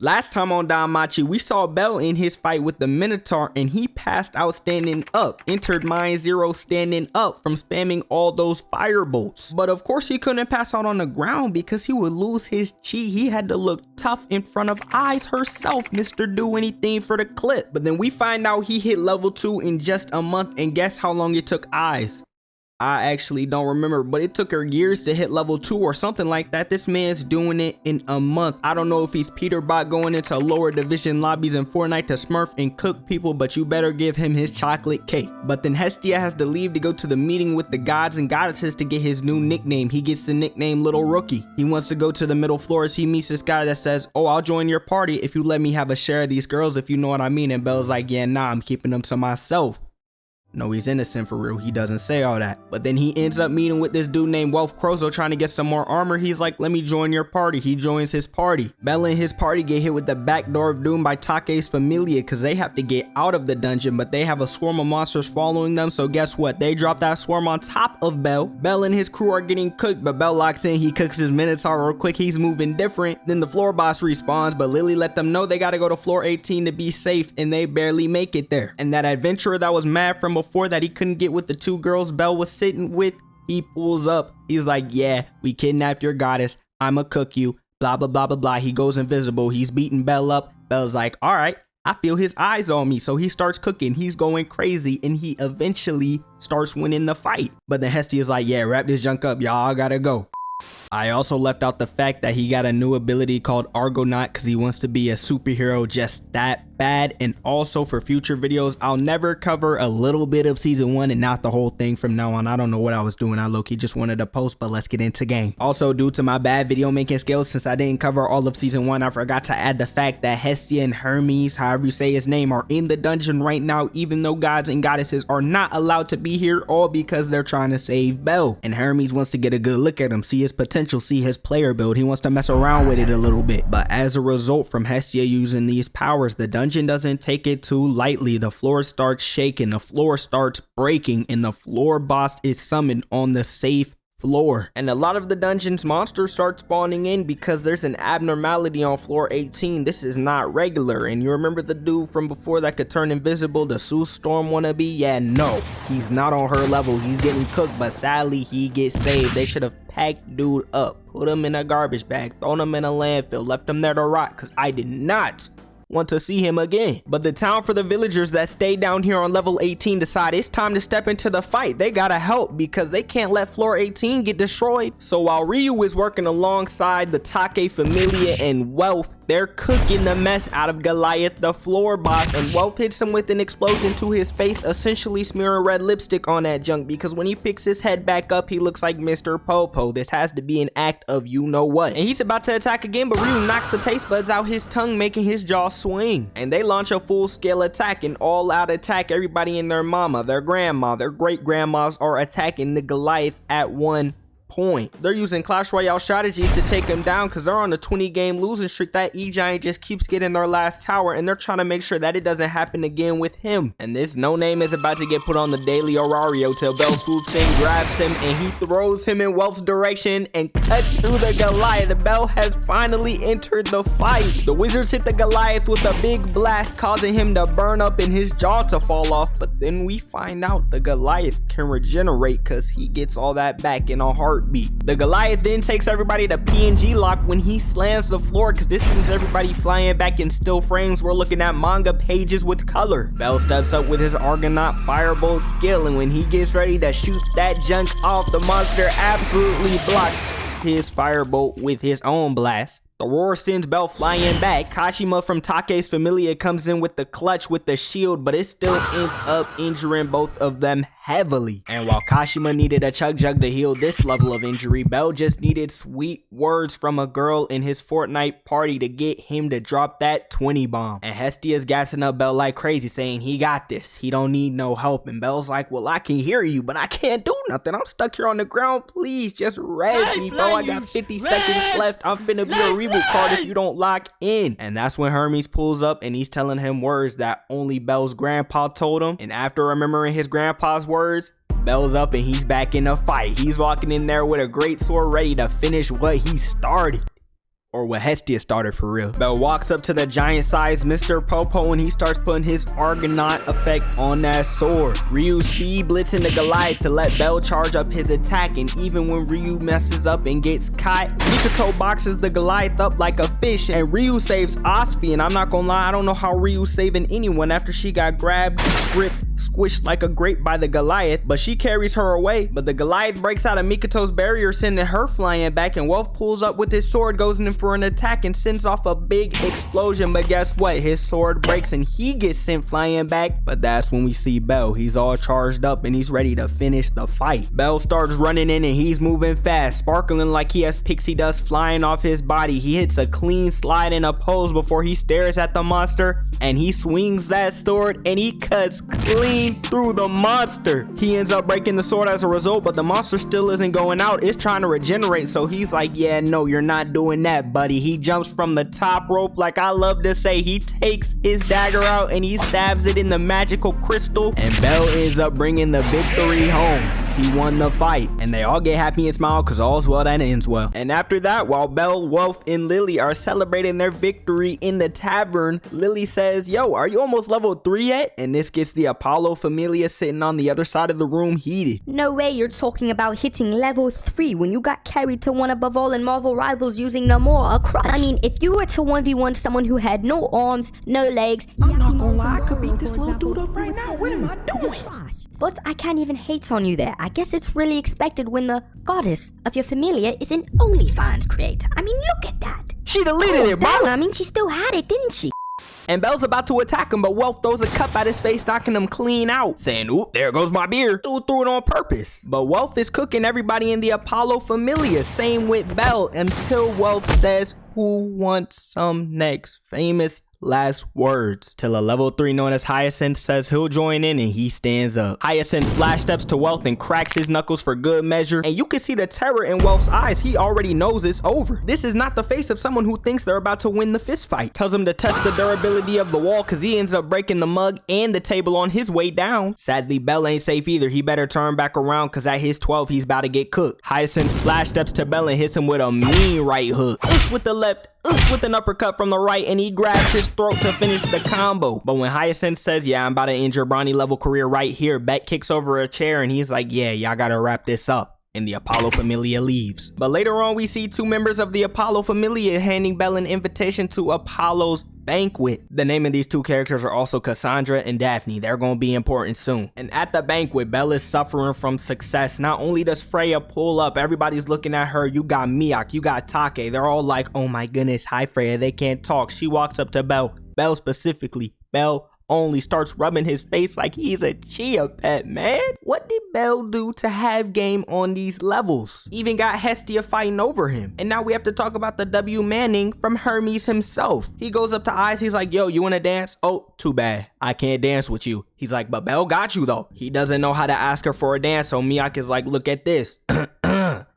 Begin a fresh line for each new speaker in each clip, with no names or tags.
Last time on Danmachi, we saw Bell in his fight with the Minotaur and he passed out standing up, entered Mine Zero standing up from spamming all those fire bolts. But of course he couldn't pass out on the ground because he would lose his chi. He had to look tough in front of Eyes herself, Mr. Do Anything for the clip. But then we find out he hit level 2 in just a month, and guess how long it took Eyes? I actually don't remember, but it took her years to hit level 2 or something like that. This man's doing it in a month. I don't know if he's Peterbot going into lower division lobbies in Fortnite to smurf and cook people, but you better give him his chocolate cake. But then Hestia has to leave to go to the meeting with the gods and goddesses to get his new nickname. He gets the nickname Little Rookie. He wants to go to the middle floors. He meets this guy that says, "Oh, I'll join your party if you let me have a share of these girls, if you know what I mean." And Belle's like, "Yeah, nah, I'm keeping them to myself." No, he's innocent for real. He doesn't say all that. But then he ends up meeting with this dude named Wealth Crozo trying to get some more armor. He's like, "Let me join your party." He joins his party. Bell and his party get hit with the back door of doom by Take's Familia because they have to get out of the dungeon, but they have a swarm of monsters following them. So guess what? They drop that swarm on top of Bell. Bell and his crew are getting cooked, but Bell locks in. He cooks his Minotaur real quick. He's moving different. Then the floor boss respawns, but Lily let them know they gotta go to floor 18 to be safe, and they barely make it there. And that adventurer that was mad from before that he couldn't get with the two girls Bell was sitting with, he pulls up. He's like, "Yeah, we kidnapped your goddess. I'ma cook you. Blah, blah, blah, blah, blah." He goes invisible. He's beating Bell up. Bell's like, "All right, I feel his eyes on me." So he starts cooking. He's going crazy and he eventually starts winning the fight. But then Hestia's like, "Yeah, wrap this junk up, y'all. I gotta go." I also left out the fact that he got a new ability called Argonaut because he wants to be a superhero just that bad. And also for future videos, I'll never cover a little bit of season 1 and not the whole thing from now on. I don't know what I was doing. I low-key just wanted to post, but let's get into game. Also, due to my bad video making skills, since I didn't cover all of season 1, I forgot to add the fact that Hestia and Hermes, however you say his name, are in the dungeon right now, even though gods and goddesses are not allowed to be here, all because they're trying to save Bell. And Hermes wants to get a good look at him, see his potential, see his player build. He wants to mess around with it a little bit. But as a result from Hestia using these powers, the dungeon doesn't take it too lightly. The floor starts shaking, the floor starts breaking, and the floor boss is summoned on the safe floor. And a lot of the dungeon's monsters start spawning in because there's an abnormality on floor 18. This is not regular. And you remember the dude from before that could turn invisible, the Sue Storm wannabe? Yeah, no, he's not on her level. He's getting cooked, but sadly he gets saved. They should have packed dude up, put him in a garbage bag, thrown him in a landfill, left him there to rot, because I did not want to see him again. But the town for the villagers that stayed down here on level 18 decide it's time to step into the fight. They gotta help because they can't let floor 18 get destroyed. So while Ryu is working alongside the Take Familia and Wealth, they're cooking the mess out of Goliath, the floor boss, and Wealth hits him with an explosion to his face, essentially smearing red lipstick on that junk, because when he picks his head back up, he looks like Mr. Popo. This has to be an act of you know what. And he's about to attack again, but Ryu knocks the taste buds out his tongue, making his jaw swing. And they launch a full-scale attack, an all-out attack. Everybody and their mama, their grandma, their great-grandmas are attacking the Goliath at one point. They're using Clash Royale strategies to take him down because they're on a 20-game losing streak. That E-Giant just keeps getting their last tower, and they're trying to make sure that it doesn't happen again with him. And this no-name is about to get put on the daily Orario till Bell swoops in, grabs him, and he throws him in Wealth's direction and cuts through the Goliath. Bell has finally entered the fight. The wizards hit the Goliath with a big blast, causing him to burn up and his jaw to fall off. But then we find out the Goliath can regenerate because he gets all that back in a heartbeat. The Goliath then takes everybody to PNG lock when he slams the floor because this sends everybody flying back in still frames. We're looking at manga pages with color. Bell steps up with his Argonaut Firebolt skill, and when he gets ready to shoot that junk off, the monster absolutely blocks his Firebolt with his own blast. The roar sends Bell flying back. Kashima from Take's Familia comes in with the clutch with the shield, but it still ends up injuring both of them heavily. And while Kashima needed a chug jug to heal this level of injury, Bell just needed sweet words from a girl in his Fortnite party to get him to drop that 20 bomb. And Hestia's gassing up Bell like crazy, saying he got this, he don't need no help. And Bell's like, "Well, I can hear you, but I can't do nothing. I'm stuck here on the ground. Please just res me, bro. I got 50 seconds left. I'm finna be a reboot card if you don't lock in." And that's when Hermes pulls up and he's telling him words that only Bell's grandpa told him. And after remembering his grandpa's words, Bell's up and he's back in the fight. He's walking in there with a great sword ready to finish what he started. Or what Hestia started for real. Bell walks up to the giant-sized Mr. Popo and he starts putting his Argonaut effect on that sword. Ryu speed blitzing the Goliath to let Bell charge up his attack, and even when Ryu messes up and gets caught, Mikoto boxes the Goliath up like a fish, and Ryu saves Osfi. And I'm not gonna lie, I don't know how Ryu's saving anyone after she got grabbed, gripped, squished like a grape by the Goliath, but she carries her away. But the Goliath breaks out of Mikoto's barrier, sending her flying back, and Wolf pulls up with his sword, goes in for an attack and sends off a big explosion. But guess what? His sword breaks and he gets sent flying back. But that's when we see Bell. He's all charged up and he's ready to finish the fight. Bell starts running in and he's moving fast, sparkling like he has pixie dust flying off his body. He hits a clean slide and a pose before he stares at the monster, and he swings that sword and he cuts clean through the monster. He ends up breaking the sword as a result, but the monster still isn't going out. It's trying to regenerate, so he's like, yeah, no, you're not doing that, buddy. He jumps from the top rope, like I love to say. He takes his dagger out and he stabs it in the magical crystal, and Bell ends up bringing the victory home. He won the fight, and they all get happy and smile because all's well that ends well. And after that, while Bell, Wolf, and Lily are celebrating their victory in the tavern, Lily says, yo, are you almost level 3 yet? And this gets the Apollo Familia sitting on the other side of the room heated.
No way you're talking about hitting level 3 when you got carried to one above all in Marvel Rivals using a crutch. I mean, if you were to 1v1 someone who had no arms, no legs,
I'm not gonna lie, I could beat this little dude up right now. What am I doing?
But I can't even hate on you there. I guess it's really expected when the goddess of your familia is an OnlyFans creator. I mean, look at that.
She deleted it, bro.
Damn, I mean, she still had it, didn't she?
And Bell's about to attack him, but Wolf throws a cup at his face, knocking him clean out, saying, oop, there goes my beer. Dude threw it on purpose. But Wolf is cooking everybody in the Apollo Familia. Same with Bell, until Wolf says, who wants some next? Famous last words. Till a level 3 known as Hyacinth says he'll join in, and he stands up. Hyacinth flash steps to Wolf and cracks his knuckles for good measure, and you can see the terror in Wolf's eyes. He already knows it's over. This is not the face of someone who thinks they're about to win the fist fight. Tells him to test the durability of the wall because he ends up breaking the mug and the table on his way down. Sadly, Bell ain't safe either. He better turn back around because at his 12 he's about to get cooked. Hyacinth flash steps to Bell and hits him with a mean right hook. With the left, with an uppercut from the right, and he grabs his throat to finish the combo. But when Hyacinth says, yeah, I'm about to end your Bronny level career right here, Beck kicks over a chair and he's like, yeah, y'all gotta wrap this up. And the Apollo Familia leaves. But later on, we see 2 members of the Apollo Familia handing Bell an invitation to Apollo's banquet. The name of these 2 characters are also Cassandra and Daphne. They're gonna be important soon. And at the banquet, Bell is suffering from success. Not only does Freya pull up, everybody's looking at her. You got Miak, you got Take. They're all like, oh my goodness, hi Freya, they can't talk. She walks up to Bell. Bell specifically. Bell only starts rubbing his face like he's a chia pet, man. What did Bell do to have game on these levels? Even got Hestia fighting over him. And now we have to talk about the W Manning from Hermes himself. He goes up to Eyes, he's like, yo, you wanna dance? Oh, too bad, I can't dance with you. He's like, but Bell got you though. He doesn't know how to ask her for a dance, so Miak is like, look at this.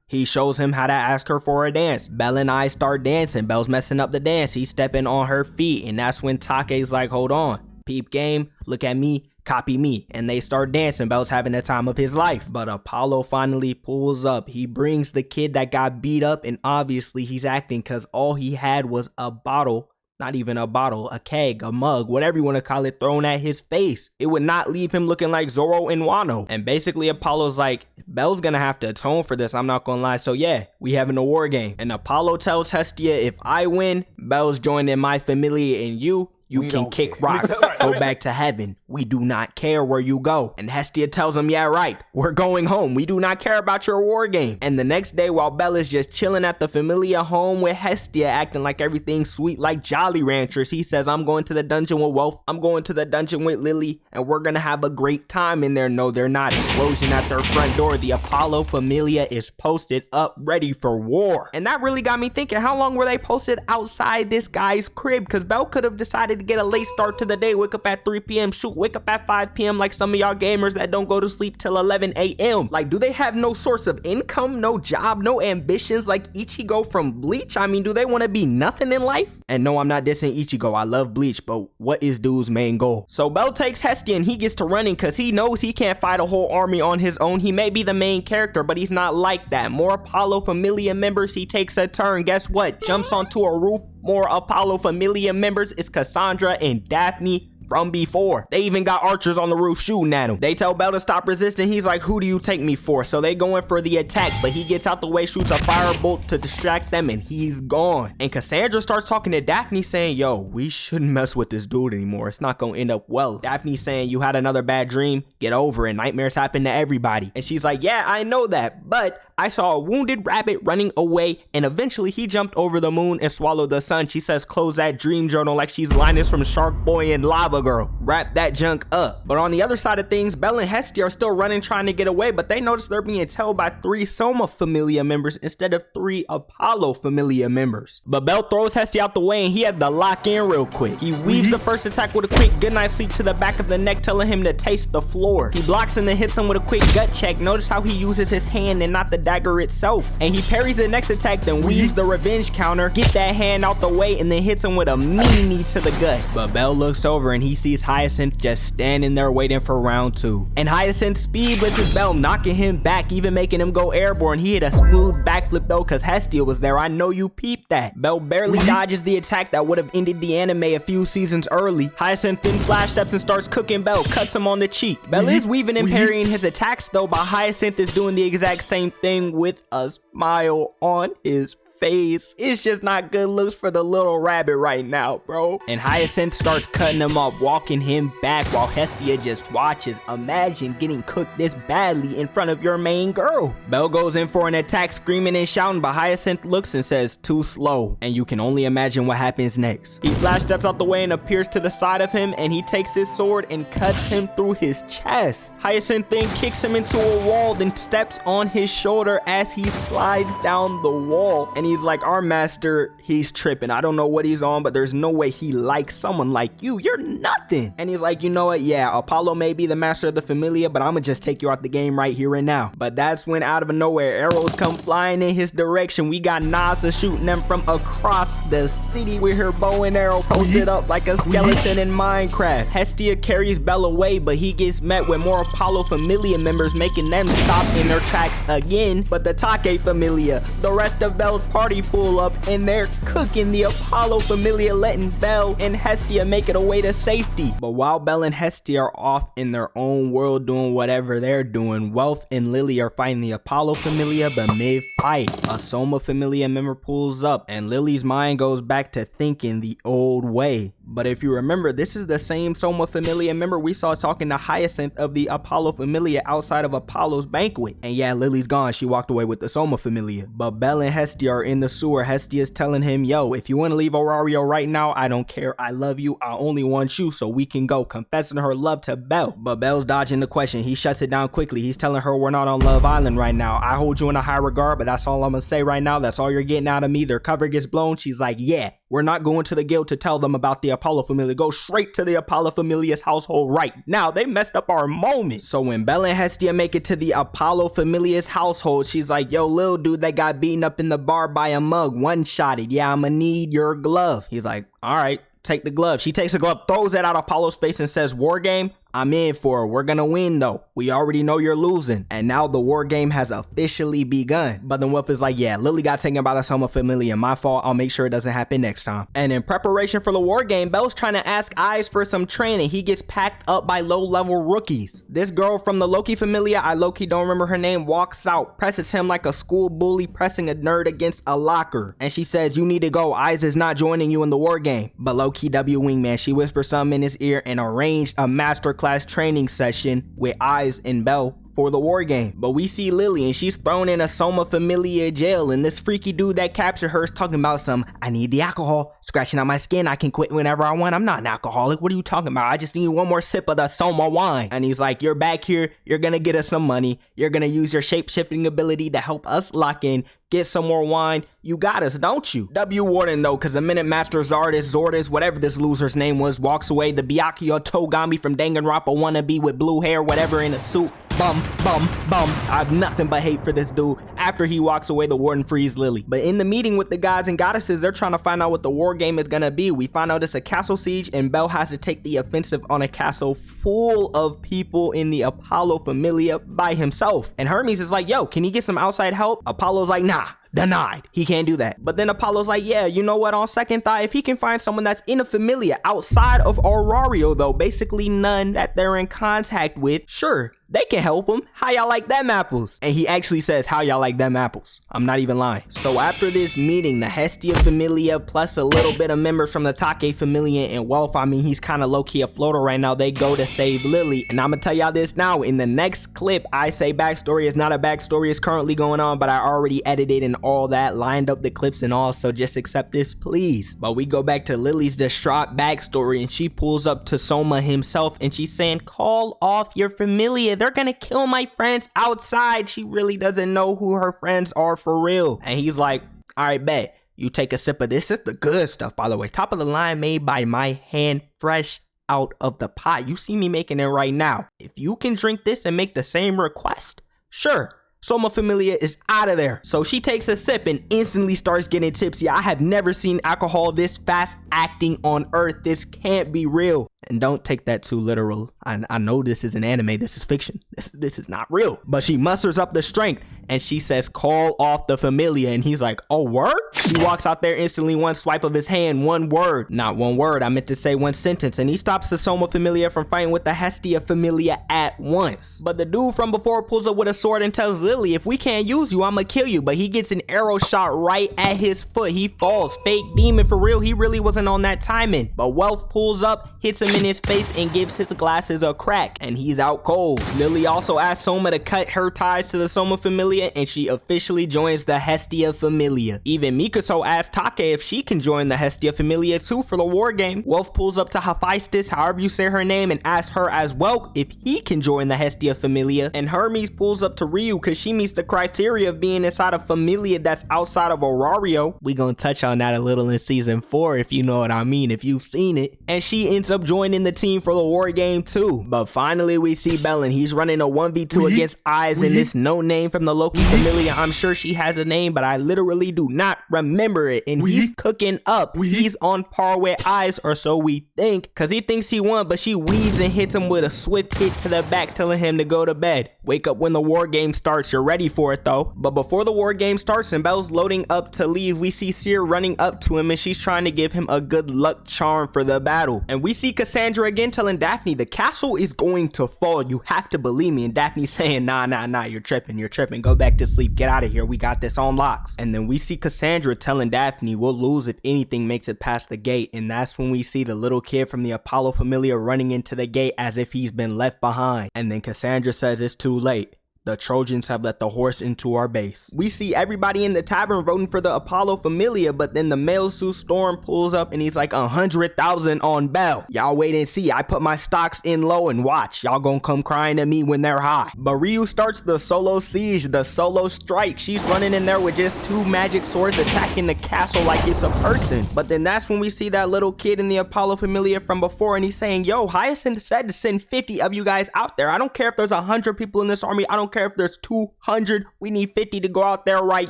He shows him how to ask her for a dance. Bell and I start dancing. Bell's messing up the dance. He's stepping on her feet, and that's when Take's like, hold on. Peep game, look at me, copy me. And they start dancing. Bell's having the time of his life. But Apollo finally pulls up. He brings the kid that got beat up, and obviously he's acting because all he had was a bottle. Not even a bottle, a keg, a mug, whatever you want to call it, thrown at his face. It would not leave him looking like Zoro and Wano. And basically Apollo's like, Bell's gonna have to atone for this, I'm not gonna lie. So yeah, we having a war game. And Apollo tells Hestia, if I win, Bell's joining my familia, and you can kick rocks. Go back to heaven. We do not care where you go. And Hestia tells him, yeah, right. We're going home. We do not care about your war game. And the next day, while Bell is just chilling at the Familia home with Hestia, acting like everything's sweet like Jolly Ranchers, he says, I'm going to the dungeon with Wolf. I'm going to the dungeon with Lily. And we're going to have a great time in there. No, they're not. Explosion at their front door. The Apollo Familia is posted up, ready for war. And that really got me thinking, how long were they posted outside this guy's crib? Because Bell could have decided to get a late start to the day, wake up at 3 p.m. Shoot, wake up at 5 p.m. like some of y'all gamers that don't go to sleep till 11 a.m. Like, do they have no source of income, no job, no ambitions like Ichigo from Bleach? I mean, do they want to be nothing in life? And no, I'm not dissing Ichigo, I love Bleach, but what is dude's main goal? So Bell takes Hestia and he gets to running because he knows he can't fight a whole army on his own. He may be the main character, but he's not like that. More Apollo Familia members, he takes a turn. Guess what? Jumps onto a roof. More Apollo Familia members is Cassandra and Daphne from before. They even got archers on the roof shooting at him. They tell Bell to stop resisting. He's like, who do you take me for? So they go in for the attack, but he gets out the way, shoots a firebolt to distract them, and he's gone. And Cassandra starts talking to Daphne saying, yo, we shouldn't mess with this dude anymore. It's not gonna end up well. Daphne saying, you had another bad dream? Get over it. Nightmares happen to everybody. And she's like, yeah, I know that, but I saw a wounded rabbit running away, and eventually he jumped over the moon and swallowed the sun. She says, close that dream journal like she's Linus from Shark Boy and Lava Girl. Wrap that junk up. But on the other side of things, Bell and Hestia are still running trying to get away, but they notice they're being tailed by 3 Soma Familia members instead of 3 Apollo Familia members. But Bell throws Hestia out the way and he has to lock in real quick. He weaves the first attack with a quick goodnight sleep to the back of the neck, telling him to taste the floor. He blocks and then hits him with a quick gut check. Notice how he uses his hand and not the dagger itself. And he parries the next attack, then weaves the revenge counter, get that hand out the way, and then hits him with a knee to the gut. But Bell looks over and he sees Hyacinth just standing there waiting for round 2. And Hyacinth speed blitzes Bell, knocking him back, even making him go airborne. He hit a smooth backflip though, cause Hestia was there. I know you peeped that. Bell barely dodges the attack that would have ended the anime a few seasons early. Hyacinth then flash steps and starts cooking Bell, cuts him on the cheek. Bell is weaving and parrying his attacks though, but Hyacinth is doing the exact same thing with a smile on his face. It's just not good looks for the little rabbit right now, bro. And Hyacinth starts cutting him up, walking him back while Hestia just watches. Imagine getting cooked this badly in front of your main girl. Bell goes in for an attack, screaming and shouting, but Hyacinth looks and says, too slow. And you can only imagine what happens next. He flash steps out the way and appears to the side of him, and he takes his sword and cuts him through his chest. Hyacinth then kicks him into a wall, then steps on his shoulder as he slides down the wall. And he's like, our master, he's tripping. I don't know what he's on, but there's no way he likes someone like you. You're nothing. And he's like, you know what? Yeah, Apollo may be the master of the Familia, but I'm gonna just take you out the game right here and now. But that's when out of nowhere, arrows come flying in his direction. We got Nasa shooting them from across the city with her bow and arrow posted up like a skeleton in Minecraft. Hestia carries Bell away, but he gets met with more Apollo Familia members, making them stop in their tracks again. But the Take Familia, the rest of Bell's party, pull up and they're cooking the Apollo Familia, letting Bell and Hestia make it away to safety. But while Bell and Hestia are off in their own world doing whatever they're doing, Wealth and Lily are fighting the Apollo Familia, but mid-fight, a Soma Familia member pulls up and Lily's mind goes back to thinking the old way. But if you remember, this is the same Soma Familia member we saw talking to Hyacinth of the Apollo Familia outside of Apollo's banquet. And yeah, Lily's gone. She walked away with the Soma Familia. But Bell and Hestia are in the sewer. Hestia's telling him, yo, if you want to leave Aurario right now, I don't care. I love you. I only want you, so we can go. Confessing her love to Bell. But Bell's dodging the question. He shuts it down quickly. He's telling her we're not on Love Island right now. I hold you in a high regard, but that's all I'm gonna say right now. That's all you're getting out of me. Their cover gets blown. She's like, yeah, we're not going to the guild to tell them about the Apollo Familia. Go straight to the Apollo Familia's household right now. They messed up our moment. So when Bell and Hestia make it to the Apollo Familia's household, she's like, yo, little dude that got beaten up in the bar by a mug, one-shotted. Yeah, I'ma need your glove. He's like, all right, take the glove. She takes the glove, throws it at Apollo's face and says, war game? I'm in for it. We're gonna win though. We already know you're losing. And now the war game has officially begun. But then Wolf is like, yeah, Lily got taken by the Soma Familia. My fault. I'll make sure it doesn't happen next time. And in preparation for the war game, Bell's trying to ask Eyes for some training. He gets packed up by low-level rookies. This girl from the Loki Familia, I low-key don't remember her name, walks out, presses him like a school bully pressing a nerd against a locker. And she says, you need to go. Eyes is not joining you in the war game. But low-key W Wingman, she whispers something in his ear and arranged a masterclass training session with Eyes and Bell for the war game. But we see Lily and she's thrown in a Soma Familia jail, and this freaky dude that captured her is talking about some, I need the alcohol, scratching out my skin. I can quit whenever I want. I'm not an alcoholic. What are you talking about? I just need one more sip of the Soma wine. And he's like, you're back here. You're gonna get us some money. You're gonna use your shape-shifting ability to help us lock in. Get some more wine. You got us, don't you? W Warden though, cause the minute Master Zordis, whatever this loser's name was, walks away, the Byakuya Togami from Danganronpa wannabe with blue hair, whatever, in a suit. Bum. I have nothing but hate for this dude. After he walks away, the warden frees Lily. But in the meeting with the gods and goddesses, they're trying to find out what the war game is gonna be. We find out it's a castle siege and Bell has to take the offensive on a castle full of people in the Apollo Familia by himself. And Hermes is like, yo, can he get some outside help? Apollo's like, nah. Denied. He can't do that. But then Apollo's like, yeah, you know what? On second thought, if he can find someone that's in a familia outside of Aurario, though, basically none that they're in contact with, sure, they can help him. How y'all like them apples? And he actually says, how y'all like them apples? I'm not even lying. So after this meeting, the Hestia Familia plus a little bit of members from the Take Familia and Wealth, I mean, he's kind of low-key a floater right now, they go to save Lily. And I'm gonna tell y'all this now, in the next clip, I say backstory is not a backstory, it's currently going on, but I already edited and all that, lined up the clips and all, so just accept this, please. But we go back to Lily's distraught backstory and she pulls up to Soma himself and she's saying, call off your familia. They're gonna kill my friends outside. She really doesn't know who her friends are for real. And he's like, all right, bet. You take a sip of this. It's the good stuff, by the way. Top of the line, made by my hand, fresh out of the pot. You see me making it right now. If you can drink this and make the same request, sure. Soma Familia is out of there. So she takes a sip and instantly starts getting tipsy. I have never seen alcohol this fast acting on Earth. This can't be real. And don't take that too literal. I know this is an anime. This is fiction. This is not real. But she musters up the strength and she says, call off the familia. And he's like, oh, word? He walks out there instantly, one swipe of his hand, one word. Not one word. I meant to say one sentence. And he stops the Soma Familia from fighting with the Hestia Familia at once. But the dude from before pulls up with a sword and tells Lily, if we can't use you, I'ma kill you. But he gets an arrow shot right at his foot. He falls. Fake demon for real. He really wasn't on that timing. But Wealth pulls up, hits him in his face and gives his glasses a crack, and he's out cold. Lily also asks Soma to cut her ties to the Soma Familia and she officially joins the Hestia Familia. Even Mikoto asks Take if she can join the Hestia Familia too for the war game. Wealth pulls up to Hephaestus, however you say her name, and asks her as well if he can join the Hestia Familia. And Hermes pulls up to Ryu because she meets the criteria of being inside a familia that's outside of Aurario. We gonna touch on that a little in season 4 if you know what I mean, if you've seen it. And she ends up joining the team for the war game too. But finally we see Bellin. He's running a 1v2 against Eyes and this no name from the Loki Familia. I'm sure she has a name, but I literally do not remember it. And he's cooking up. He's on par with Eyes, or so we think, because he thinks he won, but she weaves and hits him with a swift hit to the back, telling him to go to bed. Wake up when the war game starts. You're ready for it though. But before the war game starts and Bell's loading up to leave, we see Seer running up to him and she's trying to give him a good luck charm for the battle. And we see Cassandra again telling Daphne the castle is going to fall. You have to believe me. And Daphne's saying, nah, you're tripping. Go back to sleep. Get out of here. We got this on locks. And then we see Cassandra telling Daphne we'll lose if anything makes it past the gate. And that's when we see the little kid from the Apollo Familia running into the gate as if he's been left behind. And then Cassandra says it's too late. The Trojans have let the horse into our base. We see everybody in the tavern voting for the Apollo Familia, but then the male Sue Storm pulls up and he's like 100,000 on Bell. Y'all wait and see. I put my stocks in low and watch. Y'all gonna come crying to me when they're high. But Ryu starts the solo siege, the solo strike. She's running in there with just 2 magic swords attacking the castle like it's a person. But then that's when we see that little kid in the Apollo Familia from before and he's saying, yo, Hyacinth said to send 50 of you guys out there. I don't care if there's 100 people in this army. I don't care if there's 200. We need 50 to go out there right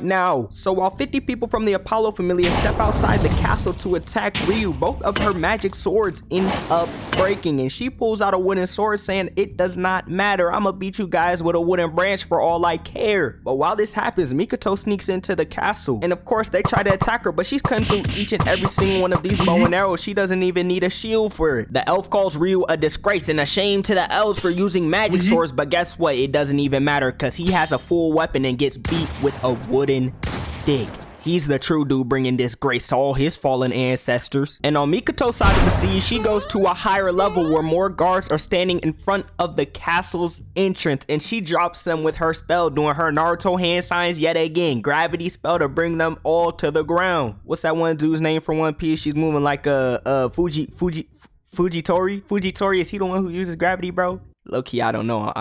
now. So while 50 people from the Apollo Familia step outside the castle to attack Ryu, both of her magic swords end up breaking and she pulls out a wooden sword saying it does not matter. I'ma beat you guys with a wooden branch for all I care. But while this happens, Mikoto sneaks into the castle and of course they try to attack her, but she's cutting through each and every single one of these bow and arrows. She doesn't even need a shield for it. The elf calls Ryu a disgrace and a shame to the elves for using magic swords, but guess what? It doesn't even matter because he has a full weapon and gets beat with a wooden stick. He's the true dude bringing disgrace to all his fallen ancestors. And on Mikoto's side of the sea, she goes to a higher level where more guards are standing in front of the castle's entrance, and she drops them with her spell, doing her Naruto hand signs yet again. Gravity spell to bring them all to the ground. What's that one dude's name from One Piece? She's moving like Fujitori. Fujitori, is he the one who uses gravity, bro? Low-key, I don't know.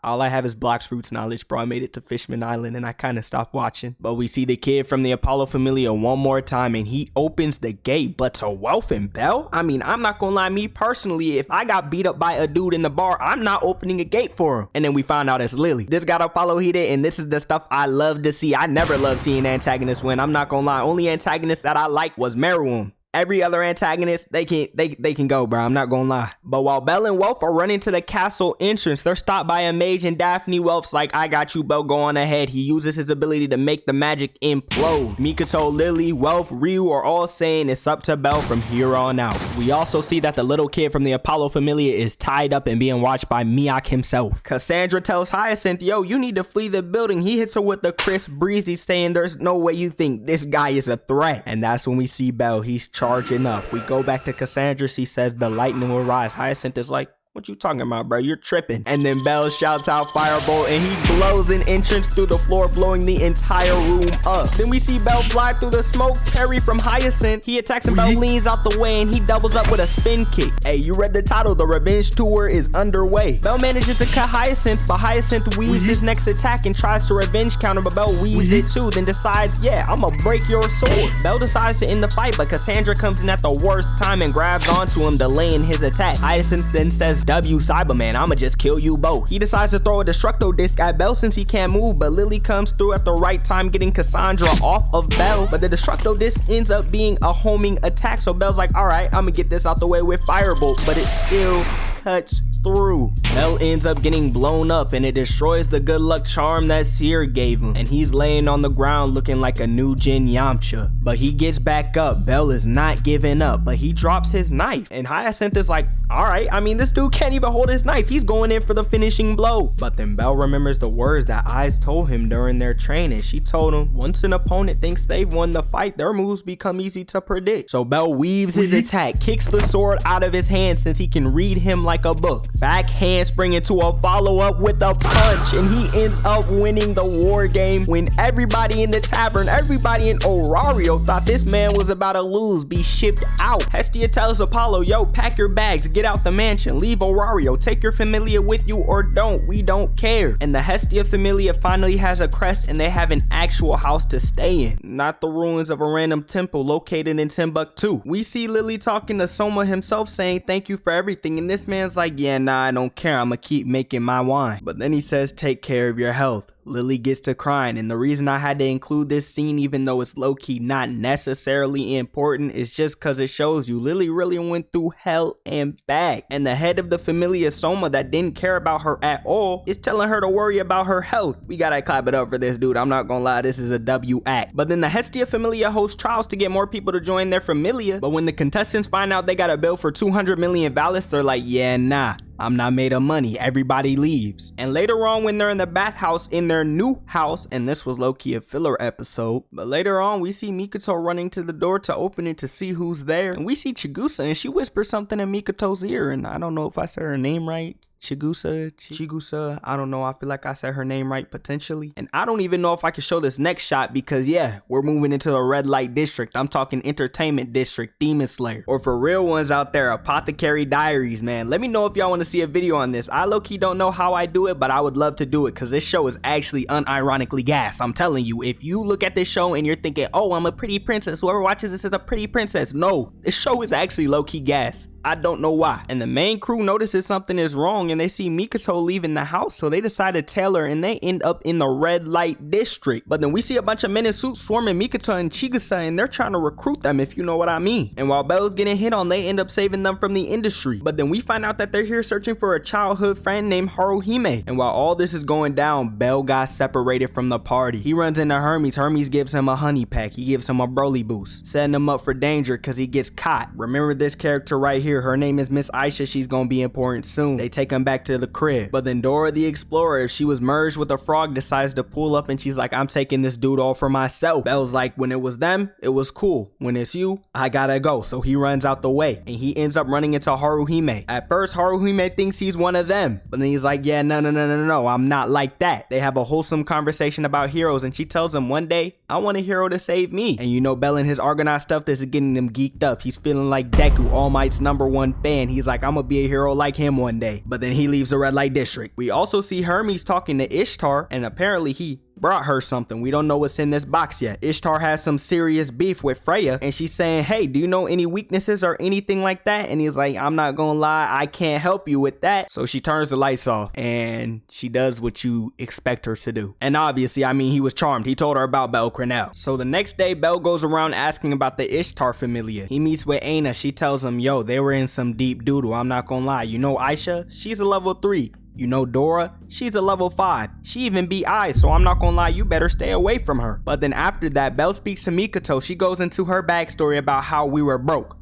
All I have is Blox Fruits knowledge, bro. I made it to Fishman Island and I kind of stopped watching. But we see the kid from the Apollo Familia one more time, and he opens the gate. But to Wealth and Bell, I mean, I'm not gonna lie, me personally, if I got beat up by a dude in the bar, I'm not opening a gate for him. And then we find out it's Lily. This got Apollo heated, and this is the stuff I love to see. I never love seeing antagonists win. I'm not gonna lie. Only antagonist that I like was Meruem. Every other antagonist, they can go, bro. I'm not gonna lie. But while Belle and Wealth are running to the castle entrance, they're stopped by a mage, and Daphne. Wealth's like, I got you, Belle, go on ahead. He uses his ability to make the magic implode. Mikoto, Lily, Wealth, Ryu are all saying it's up to Belle from here on out. We also see that the little kid from the Apollo Familia is tied up and being watched by Miyake himself. Cassandra tells Hyacinth, yo, you need to flee the building. He hits her with the crisp breezy, saying there's no way you think this guy is a threat. And that's when we see Belle. He's charging up. We go back to Cassandra. She says the lightning will rise. Hyacinth is like, what you talking about, bro? You're tripping. And then Belle shouts out Firebolt, and he blows an entrance through the floor, blowing the entire room up. Then we see Belle fly through the smoke. Parry from Hyacinth. He attacks and Belle leans out the way, and he doubles up with a spin kick. Hey, you read the title. The revenge tour is underway. Belle manages to cut Hyacinth, but Hyacinth weaves his next attack and tries to revenge counter, but Belle weaves it too, then decides, yeah, I'm gonna break your sword. Belle decides to end the fight, but Cassandra comes in at the worst time and grabs onto him, delaying his attack. Hyacinth then says, W Cyberman, I'ma just kill you both. He decides to throw a Destructo Disc at Belle since he can't move, but Lily comes through at the right time, getting Cassandra off of Belle. But the Destructo Disc ends up being a homing attack, so Belle's like, alright, I'ma get this out the way with Firebolt, but it still cuts through. Belle ends up getting blown up, and it destroys the good luck charm that Seer gave him, and he's laying on the ground looking like a new gen Yamcha. But he gets back up. Belle is not giving up, but he drops his knife, and Hyacinth is like, alright, I mean, this dude can't even hold his knife. He's going in for the finishing blow. But then Belle remembers the words that Eyes told him during their training. She told him, once an opponent thinks they've won the fight, their moves become easy to predict. So Belle weaves his attack, kicks the sword out of his hand since he can read him like a book. Back handspring into a follow-up with a punch, and he ends up winning the war game when everybody in the tavern, everybody in Orario thought this man was about to lose, be shipped out. Hestia tells Apollo, yo, pack your bags, get out the mansion, leave Orario, take your familia with you or don't, we don't care. And the Hestia familia finally has a crest, and they have an actual house to stay in, not the ruins of a random temple located in Timbuktu. We see Lily talking to Soma himself, saying thank you for everything, and this man's like, yeah, nah, I don't care, I'ma keep making my wine. But then he says, take care of your health. Lily gets to crying, and the reason I had to include this scene, even though it's low-key not necessarily important, is just cause it shows you Lily really went through hell and back. And the head of the Familia, Soma, that didn't care about her at all, is telling her to worry about her health. We gotta clap it up for this dude, I'm not gonna lie, this is a W act. But then the Hestia Familia hosts trials to get more people to join their Familia, but when the contestants find out they got a bill for 200 million valets, they're like, yeah, nah, I'm not made of money. Everybody leaves. And later on, when they're in the bathhouse in their new house, and this was low-key a filler episode, but later on we see Mikoto running to the door to open it to see who's there, and we see Chigusa, and she whispers something in Mikoto's ear, and I don't know if I said her name right. Chigusa, I don't know, I feel like I said her name right potentially. And I don't even know if I can show this next shot because yeah, we're moving into the red light district. I'm talking entertainment district, Demon Slayer. Or for real ones out there, Apothecary Diaries, man. Let me know if y'all want to see a video on this. I low-key don't know how I do it, but I would love to do it because this show is actually unironically gas. I'm telling you, if you look at this show and you're thinking, oh, I'm a pretty princess, whoever watches this is a pretty princess. No, this show is actually low-key gas. I don't know why. And the main crew notices something is wrong and they see Mikoto leaving the house, so they decide to tail her and they end up in the red light district. But then we see a bunch of men in suits swarming Mikoto and Chigusa, and they're trying to recruit them, if you know what I mean. And while Belle's getting hit on, they end up saving them from the industry. But then we find out that they're here searching for a childhood friend named Haruhime. And while all this is going down, Belle got separated from the party. He runs into Hermes. Hermes gives him a honey pack. He gives him a Broly boost, setting him up for danger because he gets caught. Remember this character right here, here. Her name is Miss Aisha. She's gonna be important soon. They take him back to the crib. But then Dora the Explorer, if she was merged with a frog, decides to pull up and she's like, I'm taking this dude all for myself. Belle's like, when it was them, it was cool. When it's you, I gotta go. So he runs out the way and he ends up running into Haruhime. At first, Haruhime thinks he's one of them. But then he's like, yeah, no, I'm not like that. They have a wholesome conversation about heroes and she tells him one day, I want a hero to save me. And you know, Bell and his Argonaut stuff, this is getting him geeked up. He's feeling like Deku, All Might's #1 fan. He's like, I'm gonna be a hero like him one day. But then he leaves the red light district. We also see Hermes talking to Ishtar, and apparently he brought her something. We don't know what's in this box yet. Ishtar has some serious beef with Freya and she's saying, hey, do you know any weaknesses or anything like that? And he's like, I'm not gonna lie, I can't help you with that. So she turns the lights off and she does what you expect her to do. And obviously, I mean, he was charmed. He told her about Belle Crenel. So the next day, Belle goes around asking about the Ishtar familia. He meets with Aina. She tells him, yo, they were in some deep doodle. I'm not gonna lie. You know Aisha? She's a level 3. You know Dora? She's a level 5. She even beat Eyes, so I'm not gonna lie, you better stay away from her. But then after that, Belle speaks to Mikoto. She goes into her backstory about how we were broke.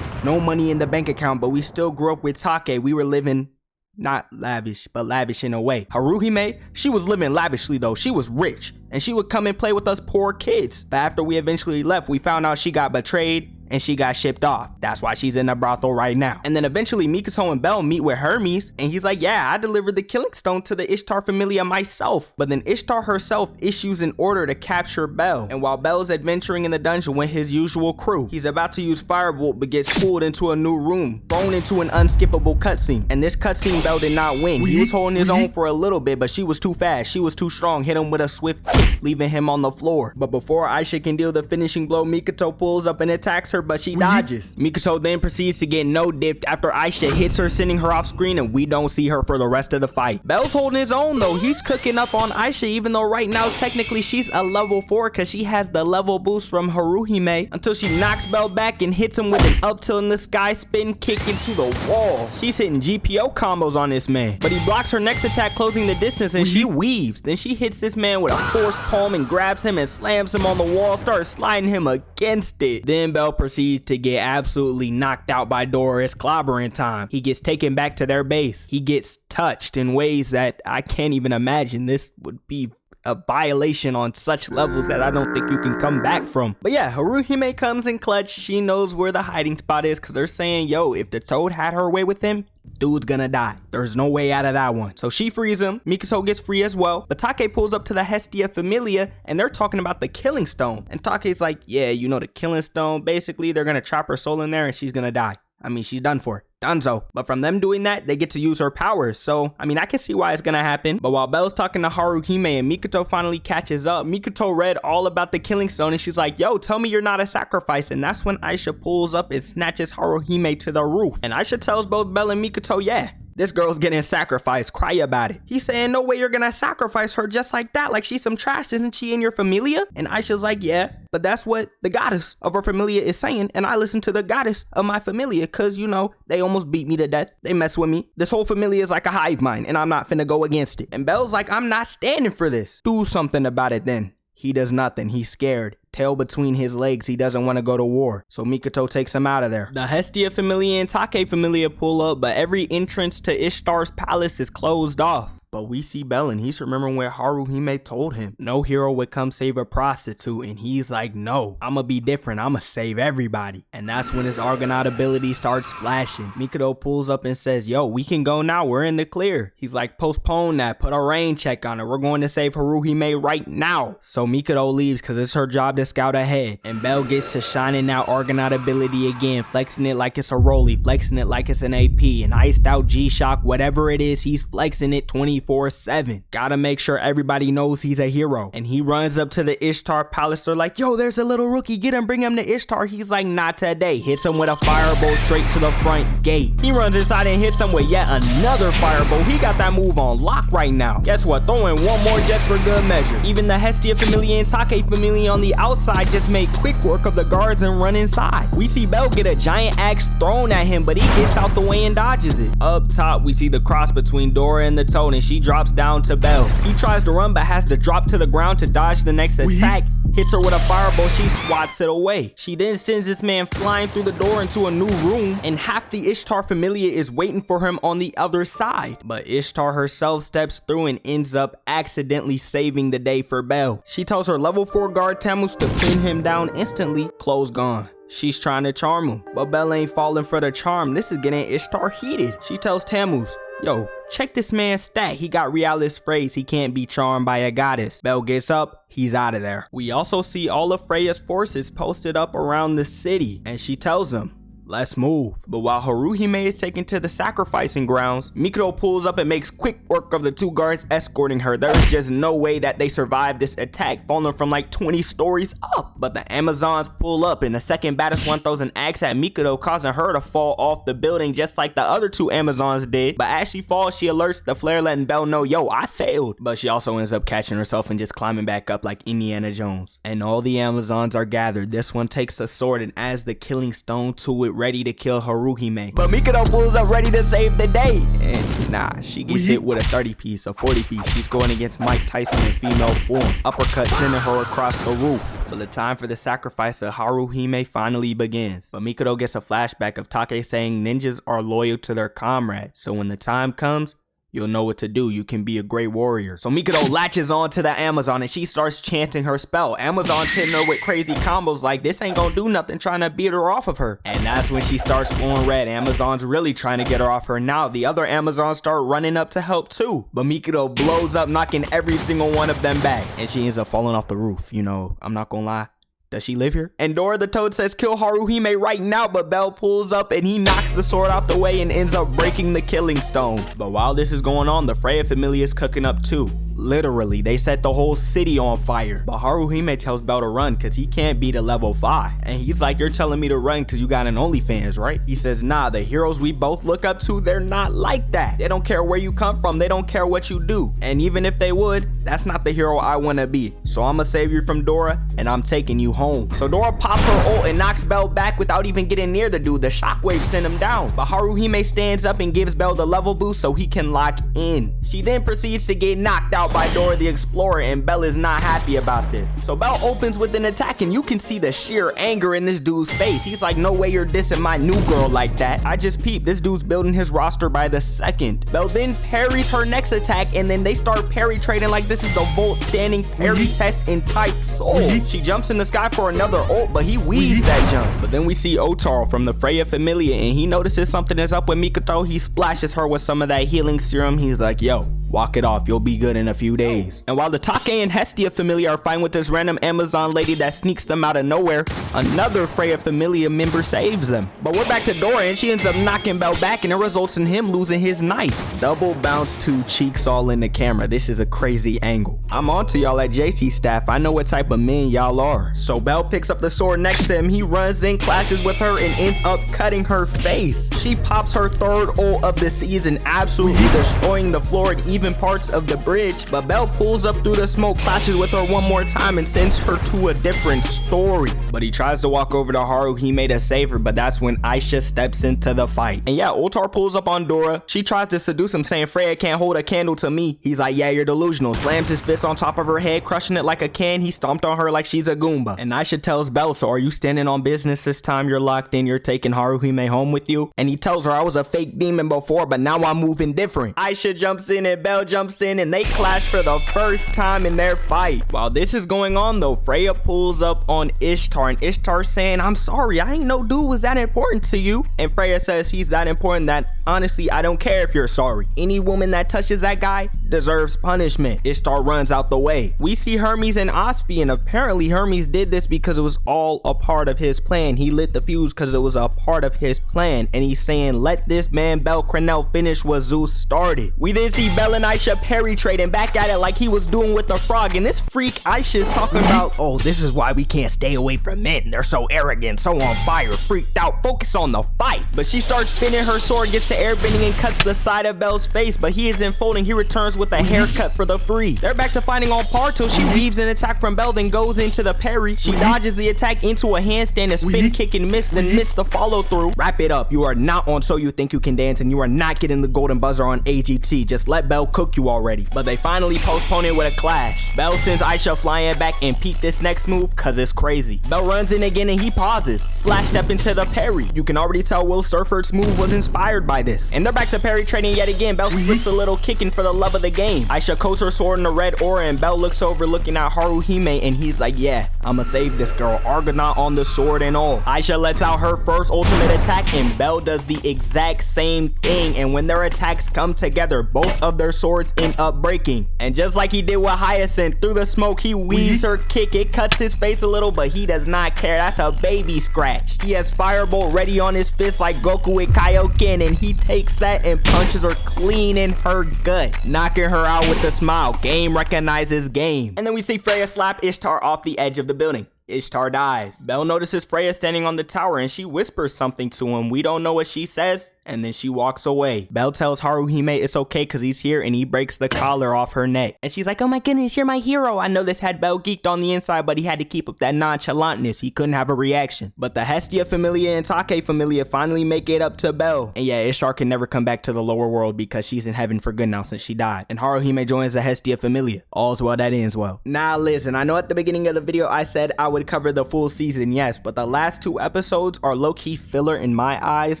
No money in the bank account, but we still grew up with Take. We were living not lavish, but lavish in a way. Haruhime, she was living lavishly though. She was rich and she would come and play with us poor kids. But after we eventually left, we found out she got betrayed and she got shipped off. That's why she's in a brothel right now. And then eventually Mikoto and Belle meet with Hermes and he's like, yeah, I delivered the killing stone to the Ishtar familia myself. But then Ishtar herself issues an order to capture Belle. And while Belle's adventuring in the dungeon with his usual crew, he's about to use Firebolt but gets pulled into a new room, thrown into an unskippable cutscene. And this cutscene, Belle did not win. He was holding his own for a little bit, but she was too fast. She was too strong. Hit him with a swift kick, leaving him on the floor. But before Aisha can deal the finishing blow, Mikoto pulls up and attacks her, but she dodges. Mikoto then proceeds to get no-dipped after Aisha hits her, sending her off screen, and we don't see her for the rest of the fight. Belle's holding his own though. He's cooking up on Aisha, even though right now technically she's a level 4 because she has the level boost from Haruhime, until she knocks Belle back and hits him with an up till in the sky spin kick into the wall. She's hitting GPO combos on this man, but he blocks her next attack, closing the distance, and she weaves. Then she hits this man with a force palm and grabs him and slams him on the wall, starts sliding him against it. Then Belle proceeds to get absolutely knocked out by Dora. It's clobbering time. He gets taken back to their base. He gets touched in ways that I can't even imagine. This would be a violation on such levels that I don't think you can come back from. But yeah, Haruhime comes in clutch. She knows where the hiding spot is because they're saying, yo, if the Toad had her way with him, dude's gonna die. There's no way out of that one. So she frees him. Mikoto gets free as well. But Take pulls up to the Hestia Familia and they're talking about the killing stone. And Take's like, yeah, you know the killing stone. Basically, they're gonna chop her soul in there and she's gonna die. I mean, she's done for. Dunzo. But from them doing that, they get to use her powers. So, I mean, I can see why it's gonna happen. But while Belle's talking to Haruhime and Mikoto finally catches up, Mikoto read all about the killing stone and she's like, yo, tell me you're not a sacrifice. And that's when Aisha pulls up and snatches Haruhime to the roof. And Aisha tells both Belle and Mikoto, yeah, this girl's getting sacrificed. Cry about it. He's saying, no way you're gonna sacrifice her just like that. Like she's some trash. Isn't she in your familia? And Aisha's like, yeah, but that's what the goddess of her familia is saying. And I listen to the goddess of my familia because, you know, they almost beat me to death. They mess with me. This whole familia is like a hive mind and I'm not finna go against it. And Belle's like, I'm not standing for this. Do something about it then. He does nothing. He's scared. Tail between his legs. He doesn't want to go to war. So Mikoto takes him out of there. The Hestia Familia and Take Familia pull up, but every entrance to Ishtar's palace is closed off. But we see Belle and he's remembering what Haruhime told him. No hero would come save a prostitute. And he's like, no, I'ma be different. I'ma save everybody. And that's when his Argonaut ability starts flashing. Mikoto pulls up and says, yo, we can go now. We're in the clear. He's like, postpone that. Put a rain check on it. We're going to save Haruhime right now. So Mikoto leaves because it's her job to scout ahead. And Belle gets to shining out Argonaut ability again. Flexing it like it's a rollie. Flexing it like it's an AP. An iced out G-Shock. Whatever it is, he's flexing it 24/7. Gotta make sure everybody knows he's a hero. And he runs up to the Ishtar palace. They're like, yo, there's a little rookie. Get him, bring him to Ishtar. He's like, not today. Hits him with a firebolt straight to the front gate. He runs inside and hits him with yet another firebolt. He got that move on lock right now. Guess what? Throw in one more just for good measure. Even the Hestia Familia and Take Familia on the outside just make quick work of the guards and run inside. We see Belle get a giant axe thrown at him, but he gets out the way and dodges it. Up top, we see the cross between Dora and the Toad, and she drops down to Belle. He tries to run but has to drop to the ground to dodge the next attack. hits her with a firebolt, she swats it away. She then sends this man flying through the door into a new room, and half the Ishtar familia is waiting for him on the other side. But Ishtar herself steps through and ends up accidentally saving the day for Belle. She tells her level 4 guard Tammuz to pin him down instantly, clothes gone. She's trying to charm him, but Belle ain't falling for the charm. This is getting Ishtar heated. She tells Tammuz, yo, check this man's stat. He got Realist phrase, he can't be charmed by a goddess. Belle gets up, he's out of there. We also see all of Freya's forces posted up around the city, and she tells him, let's move. But while Haruhime is taken to the sacrificing grounds, Mikado pulls up and makes quick work of the 2 guards escorting her. There is just no way that they survive this attack, falling from like 20 stories up. But the Amazons pull up, and the second baddest one throws an axe at Mikado, causing her to fall off the building just like the other 2 Amazons did. But as she falls, she alerts the flare, letting Belle know, yo, I failed. But she also ends up catching herself and just climbing back up like Indiana Jones. And all the Amazons are gathered. This one takes a sword and adds the killing stone to it, ready to kill Haruhime. But Mikado pulls up ready to save the day. And nah, she gets hit with a 30 piece, a 40 piece. She's going against Mike Tyson in female form. Uppercut sending her across the roof. But the time for the sacrifice of Haruhime finally begins. But Mikado gets a flashback of Take saying ninjas are loyal to their comrades. So when the time comes, you'll know what to do. You can be a great warrior. So Mikado latches on to the Amazon and she starts chanting her spell. Amazon's hitting her with crazy combos like this ain't gonna do nothing, trying to beat her off of her. And that's when she starts glowing red. Amazon's really trying to get her off her now. The other Amazons start running up to help too. But Mikado blows up, knocking every single one of them back. And she ends up falling off the roof. You know, I'm not gonna lie. Does she live here? And Dora the Toad says kill Haruhime right now, but Belle pulls up and he knocks the sword out the way and ends up breaking the killing stone. But while this is going on, the Freya familia is cooking up too. Literally, they set the whole city on fire. But Haruhime tells Belle to run because he can't beat a level 5. And he's like, you're telling me to run because you got an OnlyFans, right? He says, nah, the heroes we both look up to, they're not like that. They don't care where you come from. They don't care what you do. And even if they would, that's not the hero I want to be. So I'm going to save you from Dora and I'm taking you home. So Dora pops her ult and knocks Belle back without even getting near the dude. The shockwave sent him down. But Haruhime stands up and gives Belle the level boost so he can lock in. She then proceeds to get knocked out by Dora the Explorer, and Belle is not happy about this. So Belle opens with an attack and you can see the sheer anger in this dude's face. He's like, no way you're dissing my new girl like that. I just peeped, this dude's building his roster by the second. Belle then parries her next attack and then they start parry trading like this is the Volt standing parry test in type Soul. She jumps in the sky for another ult, but he weaves that jump. But then we see Otaro from the Freya familia and he notices something is up with Mikado. He splashes her with some of that healing serum. He's like, yo, walk it off, you'll be good in a few days. And while the Take and Hestia familia are fighting with this random Amazon lady that sneaks them out of nowhere, another Freya familia member saves them. But we're back to Dora and she ends up knocking Belle back and it results in him losing his knife. Double bounce to cheeks all in the camera. This is a crazy angle. I'm on to y'all at JC staff. I know what type of men y'all are. So Belle picks up the sword next to him. He runs in, clashes with her and ends up cutting her face. She pops her third ult of the season, absolutely destroying the floor and even parts of the bridge. But Belle pulls up through the smoke, clashes with her one more time and sends her to a different story. But he tries to walk over to Haruhime to save her, but that's when Aisha steps into the fight. And yeah, Otaro pulls up on Dora. She tries to seduce him, saying Freya can't hold a candle to me. He's like, yeah, you're delusional. Slams his fist on top of her head, crushing it like a can. He stomped on her like she's a Goomba. And Aisha tells Belle, so are you standing on business this time? You're locked in, you're taking Haruhime home with you? And he tells her, I was a fake demon before, but now I'm moving different. Aisha jumps in and Belle jumps in and they clash for the first time in their fight. While this is going on though, Freya pulls up on Ishtar and Ishtar's saying, I'm sorry, I ain't no dude was that important to you. And Freya says he's that important that honestly, I don't care if you're sorry. Any woman that touches that guy deserves punishment. Ishtar runs out the way. We see Hermes and Osphie, and apparently Hermes did this because it was all a part of his plan. He lit the fuse because it was a part of his plan. And he's saying, let this man Belle Crenel finish what Zeus started. We then see Belle and Aisha parry trading back at it like he was doing with the frog. And this freak Aisha is talking about, oh, this is why we can't stay away from men. They're so arrogant, so on fire, freaked out, focus on the fight. But she starts spinning her sword, gets to airbending and cuts the side of Belle's face, but he isn't folding. He returns hers with a haircut for the free. They're back to fighting on par till she weaves an attack from Belle, then goes into the parry. She dodges the attack into a handstand, a spin kick, and miss, then miss the follow through. Wrap it up. You are not on So You Think You Can Dance, and you are not getting the golden buzzer on AGT. Just let Belle cook you already. But they finally postpone it with a clash. Belle sends Aisha flying back, and peek this next move cause it's crazy. Belle runs in again and he pauses. Flash step into the parry. You can already tell Will Surford's move was inspired by this. And they're back to parry trading yet again. Belle slips a little kicking for the love of the game. Aisha coats her sword in the red aura, and Belle looks over looking at Haruhime, and he's like, yeah, I'ma save this girl. Argonaut on the sword and all. Aisha lets out her first ultimate attack, and Belle does the exact same thing. And when their attacks come together, both of their swords end up breaking. And just like he did with Hyacinth, through the smoke he weaves her kick. It cuts his face a little, but he does not care. That's a baby scratch. He has Firebolt ready on his fist like Goku with Kaioken, and he takes that and punches her clean in her gut, knocking her out with a smile. Game recognizes game. And then we see Freya slap Ishtar off the edge of the building. Ishtar dies. Belle notices Freya standing on the tower, and she whispers something to him. We don't know what she says, and then she walks away. Belle tells Haruhime it's okay because he's here, and he breaks the collar off her neck. And she's like, oh my goodness, you're my hero. I know this had Belle geeked on the inside, but he had to keep up that nonchalantness. He couldn't have a reaction. But the Hestia Familia and Take Familia finally make it up to Belle. And yeah, Ishtar can never come back to the lower world because she's in heaven for good now since she died. And Haruhime joins the Hestia Familia. All's well that ends well. Now listen, I know at the beginning of the video I said I would cover the full season, yes, but the last 2 episodes are low-key filler in my eyes,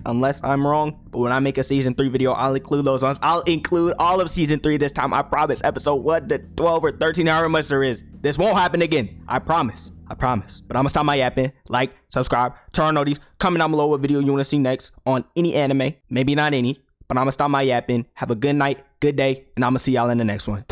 unless I'm wrong. But when I make a season 3 video, I'll include those ones. I'll include all of season 3 this time, I promise. Episode 1 to 12 or 13, however much there is. This won't happen again, I promise. I promise. But I'm gonna stop my yapping. Like, subscribe, turn on notifications, comment down below what video you want to see next on any anime. Maybe not any, but I'm gonna stop my yapping. Have a good night, good day, and I'm gonna see y'all in the next one.